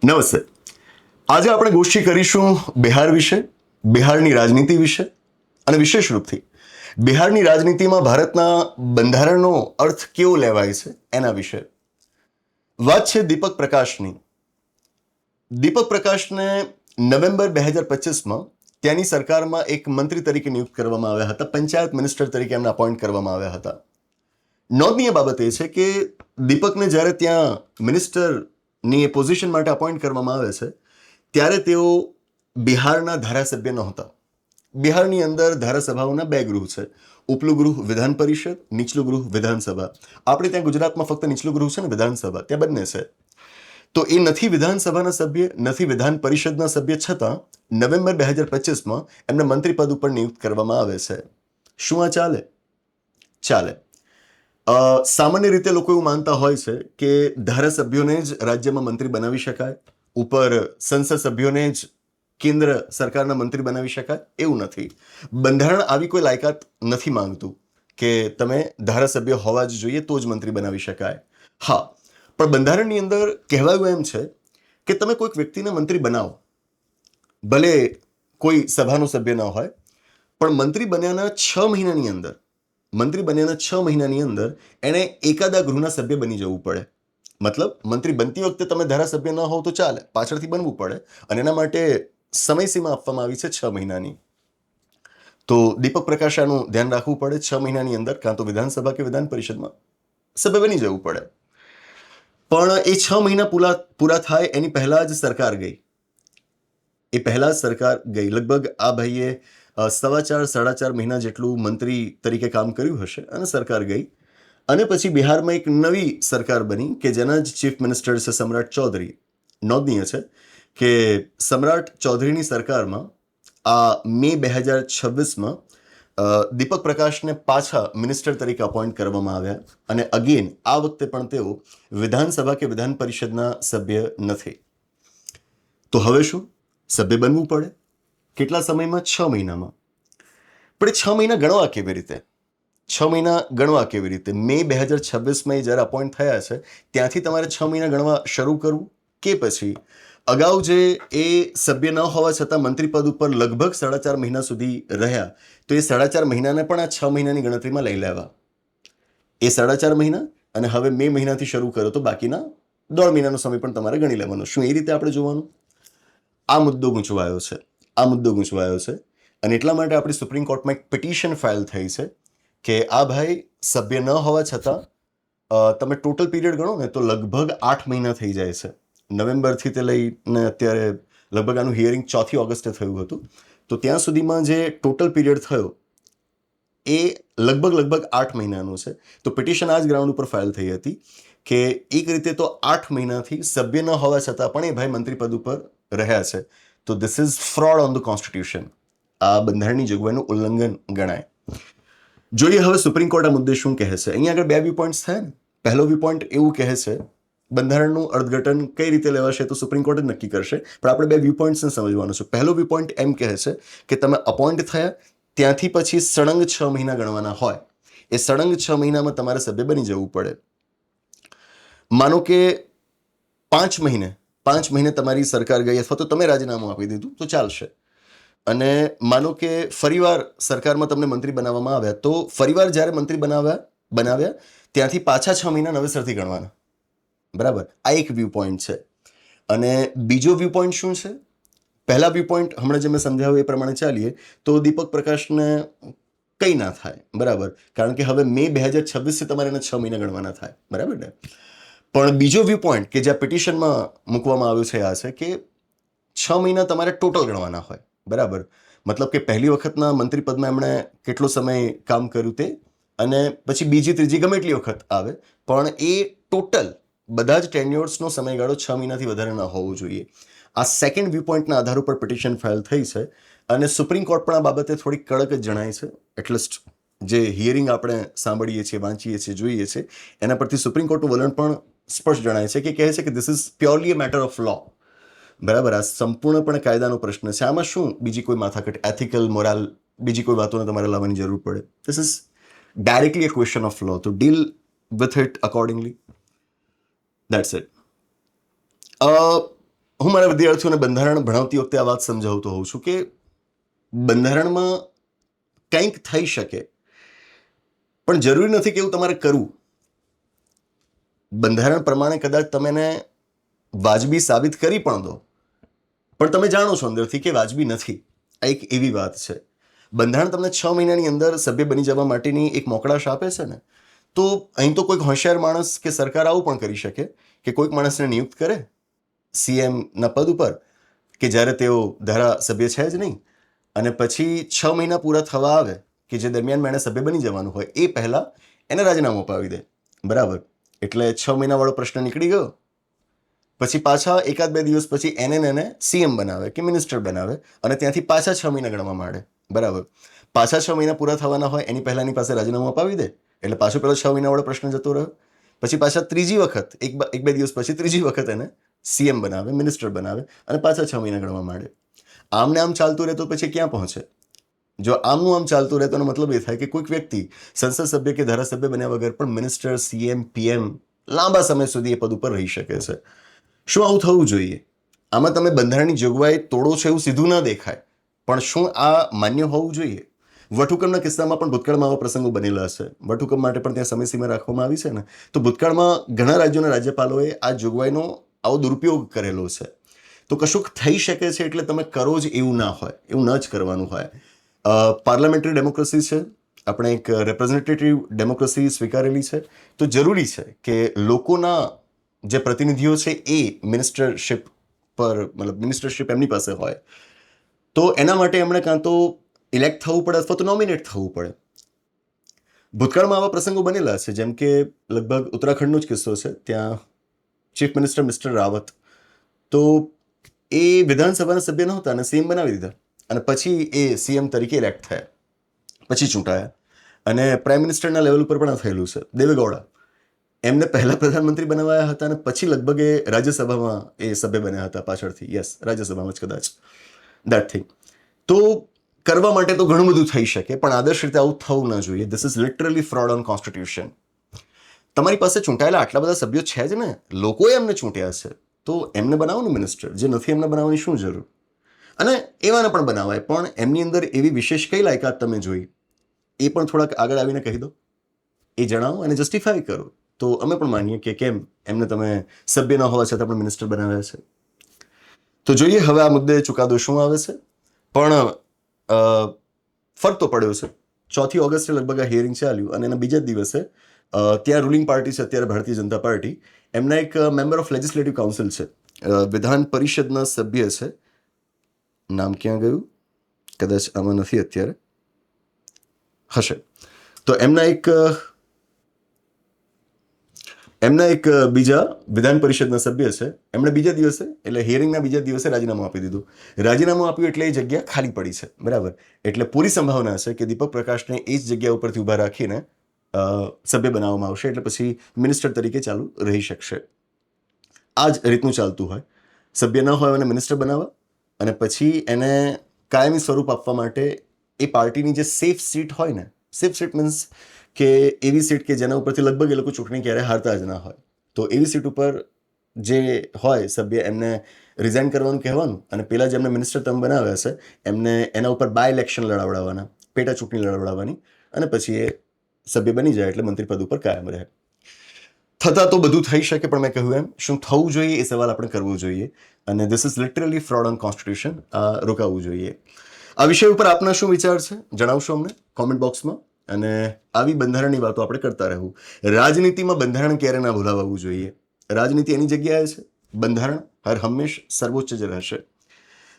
નમસ્તે. આજે આપણે ગોષ્ઠી કરીશું બિહાર વિશે, બિહારની રાજનીતિ વિશે અને વિશેષ રૂપથી બિહારની રાજનીતિમાં ભારતના બંધારણનો અર્થ કેવો લેવાય છે એના વિશે. વાત છે દીપક પ્રકાશની. દીપક પ્રકાશને નવેમ્બર 2025માં ત્યાંની સરકારમાં એક મંત્રી તરીકે નિયુક્ત કરવામાં આવ્યા હતા. પંચાયત મિનિસ્ટર તરીકે એમને અપોઇન્ટ કરવામાં આવ્યા હતા. નોંધનીય બાબત એ છે કે દીપકને જ્યારે ત્યાં મિનિસ્ટરની એ પોઝિશન માટે અપોઇન્ટ કરવામાં આવે છે ત્યારે તેઓ બિહારના ધારાસભ્ય નહોતા. બિહારની અંદર ધારાસભાઓના બે ગૃહ છે. ઉપલું ગૃહ વિધાન પરિષદ, નીચલું ગૃહ વિધાનસભા. આપણે ત્યાં ગુજરાતમાં ફક્ત નીચલું ગૃહ છે ને વિધાનસભા, ત્યાં બંને છે. તો એ નથી વિધાનસભાના સભ્ય, નથી વિધાન પરિષદના સભ્ય, છતાં નવેમ્બર 2025માં એમને મંત્રી પદ ઉપર નિયુક્ત કરવામાં આવે છે. શું આ ચાલે? ચાલે. સામાન્ય રીતે લોકો એવું માનતા હોય છે કે ધારાસભ્યોને જ રાજ્યમાં મંત્રી બનાવી શકાય, ઉપર સંસદ સભ્યોને જ કેન્દ્ર સરકારના મંત્રી બનાવી શકાય. એવું નથી. બંધારણ આવી કોઈ લાયકાત નથી માંગતું કે તમે ધારાસભ્ય હોવા જ જોઈએ તો જ મંત્રી બનાવી શકાય. હા, પણ બંધારણની અંદર કહેવાયું એમ છે કે તમે કોઈક વ્યક્તિને મંત્રી બનાવો, ભલે કોઈ સભાનો સભ્ય ન હોય, પણ મંત્રી બન્યાના 6 મહિનાની અંદર એણે એકાદા ગૃહના સભ્ય બની જવું પડે. મતલબ મંત્રી બનતી વખતે તમે ધારાસભ્ય ન હોવ તો ચાલે, પાછળથી બનવું પડે, અને એના માટે સમયસીમા આપવામાં આવી છે 6 મહિનાની. તો દીપક પ્રકાશ આનું ધ્યાન રાખવું પડે. 6 મહિનાની અંદર કાં તો વિધાનસભા કે વિધાન પરિષદમાં સભ્ય બની જવું પડે. પણ એ 6 મહિના પૂરા થાય એની પહેલા જ સરકાર ગઈ. લગભગ આ ભાઈએ 4.5 મહિના જેટલું મંત્રી તરીકે કામ કર્યું હશે અને સરકાર ગઈ. અને પછી બિહારમાં એક નવી સરકાર બની કે જેના જ ચીફ મિનિસ્ટર છે સમ્રાટ ચૌધરી. નોંધનીય છે કે સમ્રાટ ચૌધરીની સરકારમાં આ મે 2026માં દીપક પ્રકાશને પાછા મિનિસ્ટર તરીકે અપોઇન્ટ કરવામાં આવ્યા, અને અગેન આ વખતે પણ તેઓ વિધાનસભા કે વિધાન પરિષદના સભ્ય નથી. તો હવે શું? સભ્ય બનવું પડે. કેટલા સમયમાં? 6 મહિનામાં. પણ એ 6 મહિના ગણવા કેવી રીતે? 6 મહિના ગણવા કેવી રીતે? મે 2026માં એ જ્યારે અપોઇન્ટ થયા છે ત્યાંથી તમારે 6 મહિના ગણવા શરૂ કરવું, કે પછી અગાઉ જે એ સભ્ય ન હોવા છતાં મંત્રી પદ ઉપર લગભગ 4.5 મહિના સુધી રહ્યા, તો એ 4.5 મહિનાને પણ આ 6 મહિનાની ગણતરીમાં લઈ લેવા. એ 4.5 મહિના અને હવે મે મહિનાથી શરૂ કરો તો બાકીના 1.5 મહિનાનો સમય પણ તમારે ગણી લેવાનો. શું એ રીતે આપણે જોવાનું? આ મુદ્દો ગૂંચવાયો છે. અને એટલા માટે આપણી સુપ્રીમ કોર્ટમાં એક પિટિશન ફાઇલ થઈ છે કે આ ભાઈ સભ્ય ન હોવા છતાં તમે ટોટલ પીરિયડ ગણો ને તો લગભગ 8 મહિના થઈ જાય છે. નવેમ્બરથી તે લઈને અત્યારે લગભગ આનું હિયરિંગ 4 ઓગસ્ટે થયું હતું. તો ત્યાં સુધીમાં જે ટોટલ પીરિયડ થયો એ લગભગ 8 મહિનાનું છે. તો પિટિશન આ જ ગ્રાઉન્ડ ઉપર ફાઇલ થઈ હતી કે એક રીતે તો 8 મહિનાથી સભ્ય ન હોવા છતાં પણ એ ભાઈ મંત્રી પદ ઉપર રહ્યા છે. તો this is fraud on the constitution. આ બંધારણની જોગવાઈનું ઉલ્લંઘન ગણાય. જોઈએ હવે સુપ્રીમ કોર્ટ આ મુદ્દે શું કહે છે. અહીંયા આગળ 2 વ્યૂ પોઈન્ટ્સ થયા ને. પહેલો વ્યૂ પોઈન્ટ એવું કહે છે બંધારણનું અર્થઘટન કઈ રીતે લેવાશે તો સુપ્રીમ કોર્ટ જ નક્કી કરશે, પણ આપણે 2 વ્યૂ પોઈન્ટ્સને સમજવાનું છે. પહેલો વ્યૂ પોઈન્ટ એમ કહે છે કે તમે અપોઇન્ટ થયા ત્યાંથી પછી સળંગ 6 મહિના ગણવાના હોય. એ સળંગ 6 મહિનામાં તમારે સભ્ય બની જવું પડે. માનો કે 5 મહિને તમારી સરકાર ગઈ અથવા તો તમે રાજીનામું આપી દીધું તો ચાલશે. અને માનો કે ફરીવાર સરકારમાં તમને મંત્રી બનાવવામાં આવ્યા, તો ફરીવાર જ્યારે મંત્રી બનાવ્યા ત્યાંથી પાછા 6 મહિના નવેસરથી ગણવાના. બરાબર? આ એક વ્યૂ પોઈન્ટ છે. અને બીજો વ્યૂ પોઈન્ટ શું છે? પહેલા વ્યૂ પોઈન્ટ હમણાં જે મેં સમજાવ્યું એ પ્રમાણે ચાલીએ તો દીપક પ્રકાશને કંઈ ના થાય. બરાબર? કારણ કે હવે મે 2026થી તમારે એને 6 મહિના ગણવાના થાય. બરાબર ને? પણ બીજો વ્યૂ પોઈન્ટ કે જ્યાં પિટિશનમાં મૂકવામાં આવ્યું છે આ છે કે 6 મહિના તમારે ટોટલ ગણવાના હોય. બરાબર? મતલબ કે પહેલી વખતના મંત્રી પદમાં એમણે કેટલો સમય કામ કર્યું તે, અને પછી બીજી ત્રીજી ગમે એટલી વખત આવે, પણ એ ટોટલ બધા જ ટેન્યોર્સનો સમયગાળો 6 મહિનાથી વધારે ન હોવો જોઈએ. આ સેકન્ડ વ્યૂ પોઈન્ટના આધાર ઉપર પિટિશન ફાઇલ થઈ છે. અને સુપ્રીમ કોર્ટ પણ આ બાબતે થોડી કડક જ જણાય છે. એટલીસ્ટ જે હિયરિંગ આપણે સાંભળીએ છીએ, વાંચીએ છીએ, જોઈએ છીએ, એના પરથી સુપ્રીમ કોર્ટનું વલણ પણ સ્પષ્ટ જણાય છે કે કહે છે કે this is purely a matter of law. બરાબર? આ સંપૂર્ણપણે કાયદાનો પ્રશ્ન છે. આમાં શું બીજી કોઈ માથાકટ, એથિકલ, મોરલ, બીજી કોઈ વાતોને તમારે લાવવાની જરૂર પડે? This is directly a question of law. તો deal with it accordingly. That's it. હું મારા વિદ્યાર્થીઓને બંધારણ ભણાવતી વખતે આ વાત સમજાવતો હોઉં છું કે બંધારણમાં કંઈક થઈ શકે, પણ જરૂરી નથી કે એવું તમારે કરવું. બંધારણ પ્રમાણે કદાચ તમે એને વાજબી સાબિત કરી પણ દો, પણ તમે જાણો છો અંદરથી કે વાજબી નથી. આ એક એવી વાત છે. બંધારણ તમને 6 મહિનાની અંદર સભ્ય બની જવા માટેની એક મોકળાશ આપે છે ને, તો અહીં તો કોઈક હોશિયાર માણસ કે સરકાર આવું પણ કરી શકે કે કોઈક માણસને નિયુક્ત કરે સીએમના પદ ઉપર કે જ્યારે તેઓ ધારાસભ્ય છે જ નહીં, અને પછી 6 મહિના પૂરા થવા આવે કે જે દરમિયાન એણે સભ્ય બની જવાનું હોય એ પહેલા એને રાજીનામું અપાવી દે. બરાબર, એટલે 6 મહિનાવાળો પ્રશ્ન નીકળી ગયો. પછી પાછા 1-2 દિવસ પછી એને સીએમ બનાવે કે મિનિસ્ટર બનાવે અને ત્યાંથી પાછા 6 મહિના ગણવા માંડે. બરાબર, પાછા 6 મહિના પૂરા થવાના હોય એની પહેલાની પાસે રાજીનામું અપાવી દે એટલે પાછો પેલો 6 મહિનાવાળો પ્રશ્ન જતો રહ્યો. પછી પાછા ત્રીજી વખત 1-2 દિવસ પછી ત્રીજી વખત એને સીએમ બનાવે, મિનિસ્ટર બનાવે અને પાછા 6 મહિના ગણવા માંડે. આમને આમ ચાલતું રહે તો પછી ક્યાં પહોંચે? જો આમનું આમ ચાલતું રહે તો એનો મતલબ એ થાય કે કોઈક વ્યક્તિ સંસદ સભ્ય કે ધારાસભ્ય બન્યા વગર પણ મિનિસ્ટર, સીએમ, પીએમ લાંબા સમય સુધી એ પદ ઉપર રહી શકે છે. શું આવું થવું જોઈએ? આમાં તમે બંધારણની જોગવાઈ તોડો છો એવું સીધું ના દેખાય, પણ શું આ માન્ય હોવું જોઈએ? વટહુકમના કિસ્સામાં પણ ભૂતકાળમાં આવા પ્રસંગો બનેલા છે. વટહુકમ માટે પણ ત્યાં સમયસીમા રાખવામાં આવી છે ને, તો ભૂતકાળમાં ઘણા રાજ્યોના રાજ્યપાલોએ આ જોગવાઈનો આવો દુરુપયોગ કરેલો છે. તો કશુંક થઈ શકે છે એટલે તમે કરો જ એવું ના હોય, એવું ન જ કરવાનું હોય. પાર્લામેન્ટરી ડેમોક્રેસી છે, આપણે એક રિપ્રેઝેન્ટેટિવ ડેમોક્રેસી સ્વીકારેલી છે, તો જરૂરી છે કે લોકોના જે પ્રતિનિધિઓ છે એ મિનિસ્ટરશિપ પર, મતલબ મિનિસ્ટરશિપ એમની પાસે હોય, તો એના માટે એમણે કાં તો ઇલેક્ટ થવું પડે અથવા તો નોમિનેટ થવું પડે. ભૂતકાળમાં આવા પ્રસંગો બનેલા છે, જેમ કે લગભગ ઉત્તરાખંડનો જ કિસ્સો છે. ત્યાં ચીફ મિનિસ્ટર મિસ્ટર રાવત, તો એ વિધાનસભાના સભ્ય નહોતા અને સીએમ બનાવી દીધા, અને પછી એ સીએમ તરીકે ઇલેક્ટ થયા, પછી ચૂંટાયા. અને પ્રાઇમ મિનિસ્ટરના લેવલ ઉપર પણ આ થયેલું છે. દેવેગૌડા એમને પહેલા પ્રધાનમંત્રી બનાવાયા હતા અને પછી લગભગ એ રાજ્યસભામાં એ સભ્ય બન્યા હતા પાછળથી. યસ, રાજ્યસભામાં જ કદાચ, દેટ થિંગ. તો કરવા માટે તો ઘણું બધું થઈ શકે, પણ આદર્શ રીતે આવું થવું ના જોઈએ. This is literally fraud on constitution. તમારી પાસે ચૂંટાયેલા આટલા બધા સભ્યો છે જ ને, લોકોએ એમને ચૂંટ્યા છે, તો એમને બનાવો ને મિનિસ્ટર. જે નથી એમને બનાવવાની શું જરૂર? અને એવાને પણ બનાવાય, પણ એમની અંદર એવી વિશેષ કઈ લાયકાત તમે જોઈ એ પણ થોડાક આગળ આવીને કહી દો, એ જણાવો અને જસ્ટિફાઈ કરો, તો અમે પણ માનીએ કે કેમ એમને તમે સભ્ય ન હોવા છતાં પણ મિનિસ્ટર બનાવ્યા છે. તો જોઈએ હવે આ મુદ્દે ચુકાદો શું આવે છે. પણ ફરક તો પડ્યો છે. 4 ઓગસ્ટે લગભગ આ હિયરિંગ ચાલ્યું અને એના બીજા દિવસે ત્યાં રૂલિંગ પાર્ટી છે અત્યારે ભારતીય જનતા પાર્ટી, એમના એક મેમ્બર ઓફ લેજિસ્લેટિવ કાઉન્સિલ છે, વિધાન પરિષદના સભ્ય છે, નામ ક્યાં ગયું, કદાચ આમાં નથી અત્યારે, હશે. તો એમના એક બીજા વિધાન પરિષદના સભ્ય છે, એમણે બીજા દિવસે, એટલે હિયરિંગના બીજા દિવસે રાજીનામું આપી દીધું. રાજીનામું આપ્યું એટલે એ જગ્યા ખાલી પડી છે. બરાબર, એટલે પૂરી સંભાવના છે કે દીપક પ્રકાશને એ જ જગ્યા ઉપરથી ઊભા રાખીને સભ્ય બનાવવામાં આવશે, એટલે પછી મિનિસ્ટર તરીકે ચાલુ રહી શકશે. આ જ રીતનું ચાલતું હોય. સભ્ય ન હોય અને મિનિસ્ટર બનાવવા, અને પછી એને કાયમી સ્વરૂપ આપવા માટે એ પાર્ટીની જે સેફ સીટ હોય ને, સેફ સીટ મીન્સ કે એવી સીટ કે જેના ઉપરથી લગભગ એ લોકો ચૂંટણી ક્યારે હારતા જ ના હોય, તો એવી સીટ ઉપર જે હોય સભ્ય, એમને રિઝાઇન કરવાનું કહેવાનું, અને પેલા જેમને મિનિસ્ટર તમ બનાવ્યા છે એમને એના ઉપર બાય ઇલેક્શન લડાવડાવવાના, પેટા ચૂંટણી લડાવડાવવાની, અને પછી એ સભ્ય બની જાય એટલે મંત્રી પદ ઉપર કાયમ રહે. થતાં તો બધું થઈ શકે, પણ મેં કહ્યું એમ શું થવું જોઈએ એ સવાલ આપણે કરવો જોઈએ, અને this is literally fraud on constitution. આ રોકાવવું જોઈએ. આ વિષય ઉપર આપના શું વિચાર છે જણાવશો અમને કોમેન્ટ બોક્સમાં, અને આવી બંધારણની વાતો આપણે કરતા રહેવું. રાજનીતિમાં બંધારણ ક્યારે ના ભૂલાવવું જોઈએ. રાજનીતિ એની જગ્યાએ છે, બંધારણ હર હંમેશ સર્વોચ્ચ જ રહેશે.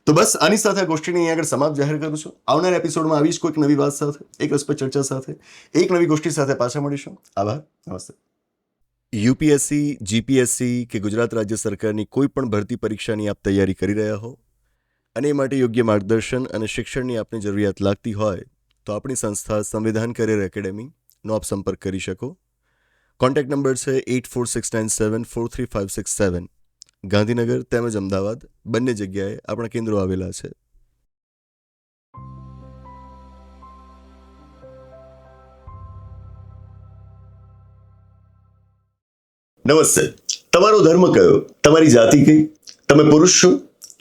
તો બસ આની સાથે આ ગોષ્ઠીને અહીં આગળ સમાપ્ત જાહેર કરું છું. આવનાર એપિસોડમાં આવી જ કોઈક નવી વાત સાથે, એક રસપ્રદ ચર્ચા સાથે, એક નવી ગોષ્ઠી સાથે પાછા મળીશું. આભાર, નમસ્તે. યુપીએસસી, જીપીએસસી કે ગુજરાત રાજ્ય સરકારની કોઈ પણ ભરતી પરીક્ષાની આપ તૈયારી કરી રહ્યા હો અને એ માટે યોગ્ય માર્ગદર્શન અને શિક્ષણની આપની જરૂરિયાત લાગતી હોય તો આપણી સંસ્થા સંવિધાન કરિયર એકેડેમીનો આપ સંપર્ક કરી શકો. કોન્ટેક્ટ નંબર છે 8469743567. ગાંધીનગર તેમજ અમદાવાદ બંને જગ્યાએ આપણા કેન્દ્રો આવેલા છે. નમસ્તે. તમારો ધર્મ કયો? તમારી જાતિ કઈ? તમે પુરુષ છો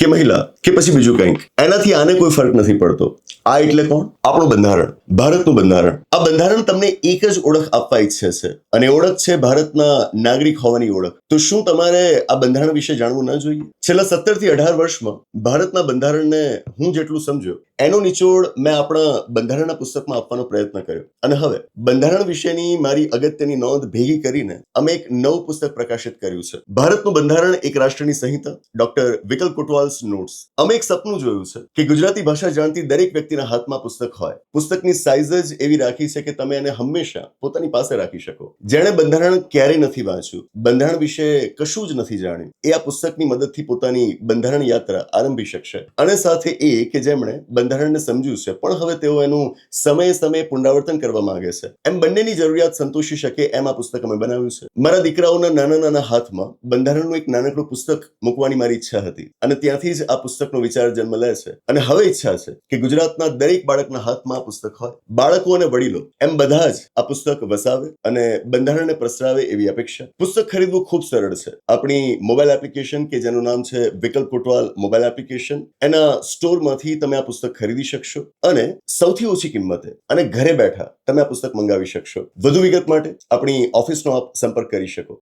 કે મહિલા કે પછી બીજું કંઈક, એનાથી આને કોઈ ફરક નથી પડતો. આ એટલે કોણ? આપણું બંધારણ, ભારતનું બંધારણ. આ બંધારણ તમને એક જ ઓળખ આપવા ઈચ્છે છે, અને ઓળખ છે ભારતના નાગરિક હોવાની ઓળખ. તો શું તમારે આ બંધારણ વિશે જાણવું ન જોઈએ? છેલ્લા 17 થી 18 વર્ષમાં ભારતના બંધારણને હું જેટલું સમજ્યો એનો નિચોડ મેં આપણા બંધારણના પુસ્તકમાં આપવાનો પ્રયત્ન કર્યો. અને હવે બંધારણ વિશેની મારી અગત્યની નોંધ ભેગી કરીને અમે એક નવું પુસ્તક પ્રકાશિત કર્યું છે. ભારતનું બંધારણ એક રાષ્ટ્રની સંહિતા, ડોક્ટર વિકલ કોટવાલ્સ નોટ્સ. અમે એક સપનું જોયું છે કે ગુજરાતી ભાષા જાણતી દરેક વ્યક્તિના હાથમાં પુસ્તક હોય. પુસ્તકની સાઇઝ જ એવી રાખી છે કે તમે એને હંમેશા પોતાની પાસે રાખી શકો. જેણે બંધારણ ક્યારેય નથી વાંચ્યું, બંધારણ વિશે કશું જ નથી જાણ્યું, એ આ પુસ્તકની મદદથી પોતાની બંધારણ યાત્રા આરંભી શકશે. અને સાથે એ કે જેમણે બંધારણને સમજ્યું છે પણ હવે તેઓ એનું સમયે સમયે પુનરાવર્તન કરવા માંગે છે, એમ બંનેની જરૂરિયાત સંતોષી શકે એમ આ પુસ્તક અમે બનાવ્યું છે. મારા દીકરાઓના નાના નાના હાથમાં બંધારણનું એક નાનકડું પુસ્તક મૂકવાની મારી ઈચ્છા હતી, અને ત્યાંથી જ આ પુસ્તકનો વિચાર જન્મ લે છે. અને હવે ઈચ્છા છે કે ગુજરાતના દરેક બાળકના હાથમાં આ પુસ્તક હોય. બાળકો અને વડીલો એમ બધા જ આ પુસ્તક વસાવે અને બંધારણને પ્રસરાવે એવી અપેક્ષા. પુસ્તક ખરીદવું ખૂબ સરળ છે. આપણી મોબાઈલ એપ્લિકેશન કે જેનું નામ છે વિકલ કોટવાલ મોબાઈલ એપ્લિકેશન, એના સ્ટોરમાંથી તમે આ પુસ્તક ખરીદી શકશો, અને સૌથી ઓછી કિંમતે અને ઘરે બેઠા તમે આ પુસ્તક મંગાવી શકશો. વધુ વિગત માટે આપણી ઓફિસનો આપ સંપર્ક કરી શકો.